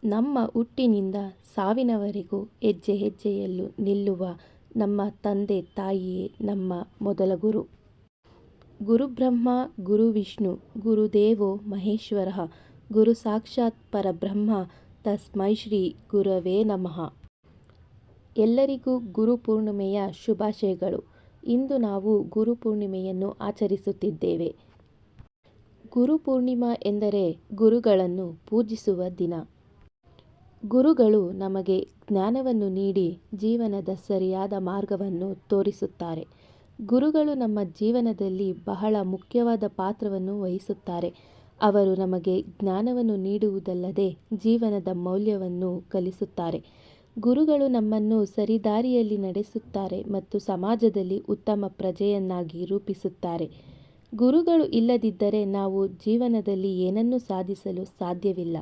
ನಮ್ಮ ಹುಟ್ಟಿನಿಂದ ಸಾವಿನವರೆಗೂ ಹೆಜ್ಜೆ ಹೆಜ್ಜೆಯಲ್ಲೂ ನಿಲ್ಲುವ ನಮ್ಮ ತಂದೆ ತಾಯಿಯೇ ನಮ್ಮ ಮೊದಲ ಗುರು. ಗುರುಬ್ರಹ್ಮ ಗುರುವಿಷ್ಣು ಗುರುದೇವೋ ಮಹೇಶ್ವರ ಗುರು ಸಾಕ್ಷಾತ್ ಪರಬ್ರಹ್ಮ ತಸ್ಮೈ ಶ್ರೀ ಗುರವೇ ನಮಃ. ಎಲ್ಲರಿಗೂ ಗುರುಪೂರ್ಣಿಮೆಯ ಶುಭಾಶಯಗಳು. ಇಂದು ನಾವು ಗುರುಪೂರ್ಣಿಮೆಯನ್ನು ಆಚರಿಸುತ್ತಿದ್ದೇವೆ. ಗುರುಪೂರ್ಣಿಮಾ ಎಂದರೆ ಗುರುಗಳನ್ನು ಪೂಜಿಸುವ ದಿನ. ಗುರುಗಳು ನಮಗೆ ಜ್ಞಾನವನ್ನು ನೀಡಿ ಜೀವನದ ಸರಿಯಾದ ಮಾರ್ಗವನ್ನು ತೋರಿಸುತ್ತಾರೆ. ಗುರುಗಳು ನಮ್ಮ ಜೀವನದಲ್ಲಿ ಬಹಳ ಮುಖ್ಯವಾದ ಪಾತ್ರವನ್ನು ವಹಿಸುತ್ತಾರೆ. ಅವರು ನಮಗೆ ಜ್ಞಾನವನ್ನು ನೀಡುವುದಲ್ಲದೆ ಜೀವನದ ಮೌಲ್ಯವನ್ನು ಕಲಿಸುತ್ತಾರೆ. ಗುರುಗಳು ನಮ್ಮನ್ನು ಸರಿದಾರಿಯಲ್ಲಿ ನಡೆಸುತ್ತಾರೆ ಮತ್ತು ಸಮಾಜದಲ್ಲಿ ಉತ್ತಮ ಪ್ರಜೆಯನ್ನಾಗಿ ರೂಪಿಸುತ್ತಾರೆ. ಗುರುಗಳು ಇಲ್ಲದಿದ್ದರೆ ನಾವು ಜೀವನದಲ್ಲಿ ಏನನ್ನೂ ಸಾಧಿಸಲು ಸಾಧ್ಯವಿಲ್ಲ.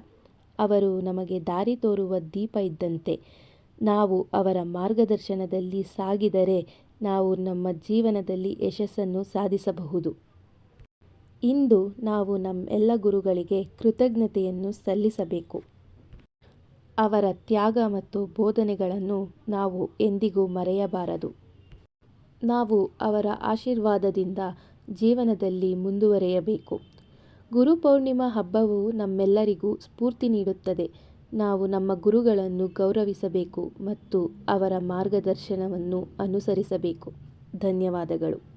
ಅವರು ನಮಗೆ ದಾರಿ ತೋರುವ ದೀಪ ಇದ್ದಂತೆ. ನಾವು ಅವರ ಮಾರ್ಗದರ್ಶನದಲ್ಲಿ ಸಾಗಿದರೆ ನಾವು ನಮ್ಮ ಜೀವನದಲ್ಲಿ ಯಶಸ್ಸನ್ನು ಸಾಧಿಸಬಹುದು. ಇಂದು ನಾವು ನಮ್ಮೆಲ್ಲ ಗುರುಗಳಿಗೆ ಕೃತಜ್ಞತೆಯನ್ನು ಸಲ್ಲಿಸಬೇಕು. ಅವರ ತ್ಯಾಗ ಮತ್ತು ಬೋಧನೆಗಳನ್ನು ನಾವು ಎಂದಿಗೂ ಮರೆಯಬಾರದು. ನಾವು ಅವರ ಆಶೀರ್ವಾದದಿಂದ ಜೀವನದಲ್ಲಿ ಮುಂದುವರಿಯಬೇಕು. ಗುರುಪೌರ್ಣಿಮಾ ಹಬ್ಬವು ನಮ್ಮೆಲ್ಲರಿಗೂ ಸ್ಫೂರ್ತಿ ನೀಡುತ್ತದೆ. ನಾವು ನಮ್ಮ ಗುರುಗಳನ್ನು ಗೌರವಿಸಬೇಕು ಮತ್ತು ಅವರ ಮಾರ್ಗದರ್ಶನವನ್ನು ಅನುಸರಿಸಬೇಕು. ಧನ್ಯವಾದಗಳು.